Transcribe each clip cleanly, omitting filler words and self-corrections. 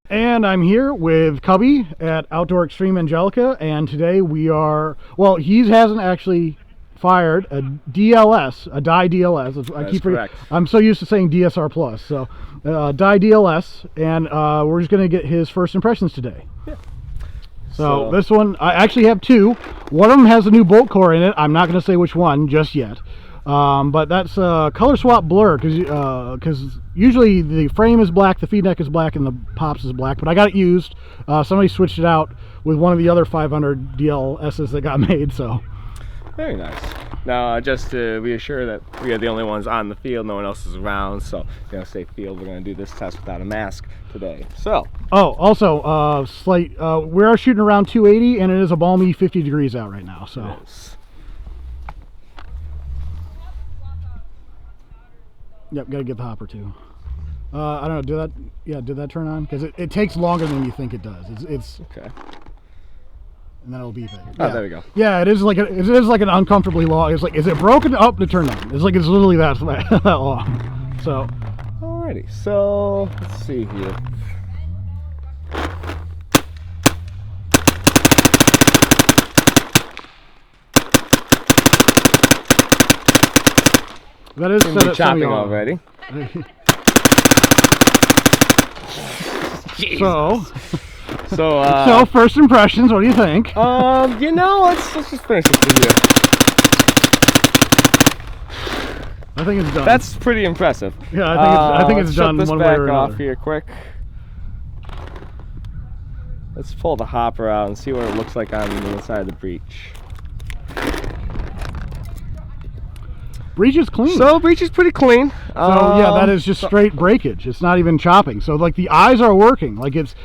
And I'm here with Cubby at Outdoor Extreme Angelica, and today we are, well, he hasn't actually fired a DLS, a Dye DLS. That's correct. I'm so used to saying DSR Plus, so Dye DLS, and we're just going to get his first impressions today. Yeah. So this one, I actually have two. One of them has a new bolt core in it. I'm not going to say which one just yet. But that's color swap blur, because usually the frame is black, the feed neck is black, and the pops is black. But I got it used. Somebody switched it out with one of the other 500 DLSs that got made. So very nice. Now, just to reassure that we are the only ones on the field, no one else is around. So, safe field. We're going to do this test without a mask today. So. Oh, also, we are shooting around 280, and it is a balmy 50 degrees out right now. So. Yep, gotta get the hopper too. I don't know. Did that turn on? Because it takes longer than you think it does. It's okay. And then it'll beep it. Oh, there we go. Yeah, it is like an uncomfortably long. It's like, is it broken? Oh, it turned on. It's literally that long. So. Alrighty. So let's see here. That is set at chopping already. So first impressions. What do you think? Let's just finish this video. I think it's done. That's pretty impressive. Yeah, I think it's done. Let's one shut this way or back off another. here quick. Let's pull the hopper out and see what it looks like on the inside of the breech. Breech is clean. So breech is pretty clean. So yeah, that is just straight breakage. It's not even chopping. So like the eyes are working. Like it's,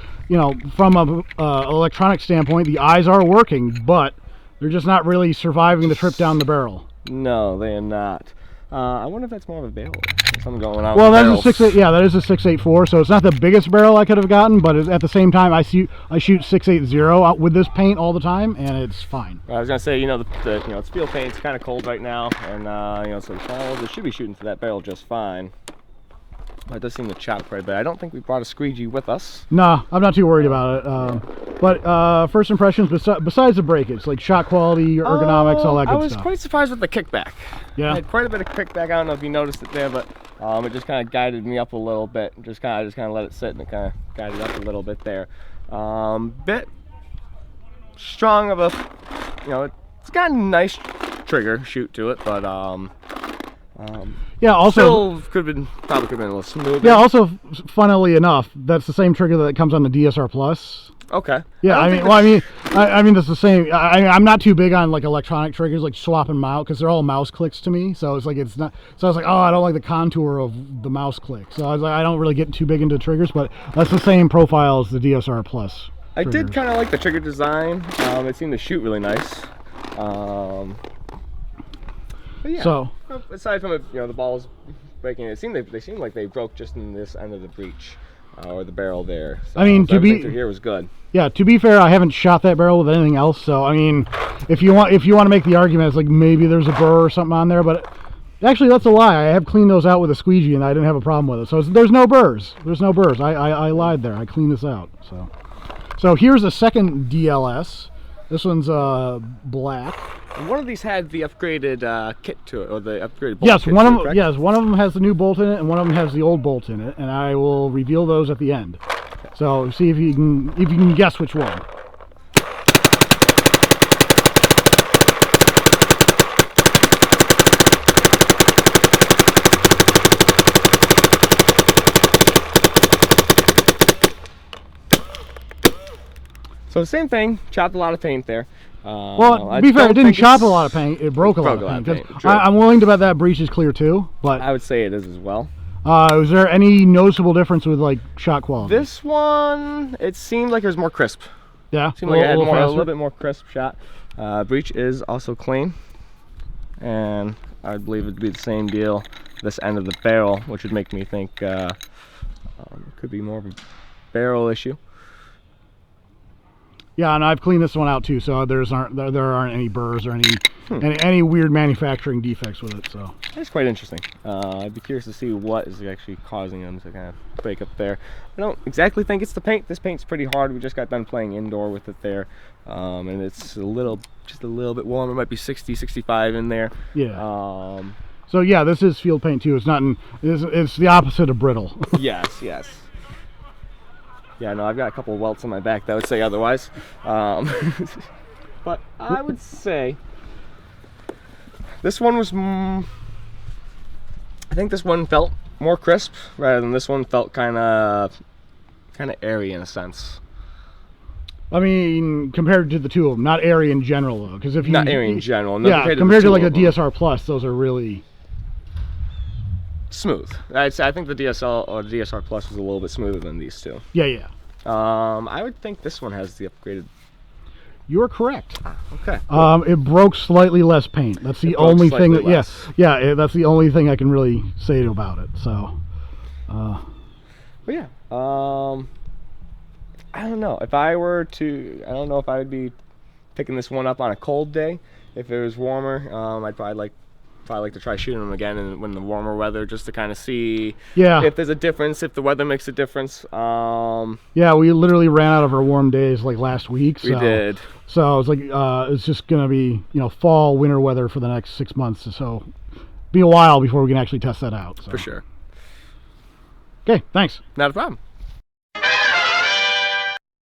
from a electronic standpoint, the eyes are working, but they're just not really surviving the trip down the barrel. No, they are not. I wonder if that's more of a barrel. Something going on. Well, with that is a 6.8. Yeah, that is a 6.84. So it's not the biggest barrel I could have gotten, but at the same time, I shoot 6.80 with this paint all the time, and it's fine. I was gonna say, the steel paint's kind of cold right now, and so they should be shooting for that barrel just fine. It does seem to chop quite a bit. I don't think we brought a squeegee with us. No, I'm not too worried about it. But first impressions, besides the breakage, like shot quality, ergonomics, all that good stuff. I was quite surprised with the kickback. Yeah. I had quite a bit of kickback. I don't know if you noticed it there, but it just kind of guided me up a little bit. I just kind of let it sit, and it kind of guided up a little bit there. Bit strong of a, it's got a nice trigger shoot to it, but yeah, also still probably could have been a little smoother. Yeah, also funnily enough, that's the same trigger that comes on the DSR Plus. Okay. Yeah, I mean, it's the same. I'm not too big on like electronic triggers, like swap and mouse, because they're all mouse clicks to me. So it's not. So I was like, oh, I don't like the contour of the mouse click. So I was like, I don't really get too big into triggers, but that's the same profile as the DSR Plus. I did kind of like the trigger design. It seemed to shoot really nice. But yeah. So aside from the balls breaking, they seemed like they broke just in this end of the breech. Or the barrel there. So, I mean, everything through here was good. Yeah, to be fair, I haven't shot that barrel with anything else. So I mean, if you want to make the argument, it's like maybe there's a burr or something on there, but actually that's a lie. I have cleaned those out with a squeegee, and I didn't have a problem with it. So there's no burrs. There's no burrs. I lied there. I cleaned this out. So here's a second DLS. This one's black. And one of these had the upgraded kit to it, or the upgraded bolt. Yes, kit one to of it, them. correct? Yes, one of them has the new bolt in it, and one of them has the old bolt in it, and I will reveal those at the end. So see if you can guess which one. So same thing, chopped a lot of paint there. Well, to be fair, it didn't chop a lot of paint. It broke a lot of paint. I'm willing to bet that breech is clear too. But I would say it is as well. Was there any noticeable difference with like shot quality? This one, it seemed like it was more crisp. Yeah, seemed like it had a little bit more crisp shot. Breech is also clean, and I believe it'd be the same deal this end of the barrel, which would make me think could be more of a barrel issue. Yeah, and I've cleaned this one out too, so there aren't any burrs or any weird manufacturing defects with it. So That's quite interesting. I'd be curious to see what is actually causing them to kind of break up there. I don't exactly think it's the paint. This paint's pretty hard. We just got done playing indoor with it there, and it's just a little bit warmer. It might be 60, 65 in there. yeah. So yeah, this is field paint too. It's not. It's the opposite of brittle. Yes. Yeah, no, I've got a couple of welts on my back that would say otherwise. But I would say this one was. I think this one felt more crisp rather than this one felt kind of airy in a sense. I mean, compared to the two of them, not airy in general though, because if you Not airy in general. No, yeah, compared to like a DSR Plus, those are really smooth. I think the DSL or the DSR Plus was a little bit smoother than these two. yeah. I would think this one has the upgraded. You are correct. Okay. It broke slightly less paint. That's the only thing that that's the only thing I can really say about it. So, but yeah. I don't know if I were to. I don't know if I would be picking this one up on a cold day. If it was warmer, I'd probably like to try shooting them again when the warmer weather, just to kind of see if there's a difference, if the weather makes a difference. Yeah, we literally ran out of our warm days like last week. So, we did. So it's like it's just gonna be fall, winter weather for the next 6 months. So be a while before we can actually test that out. So. For sure. Okay, thanks. Not a problem.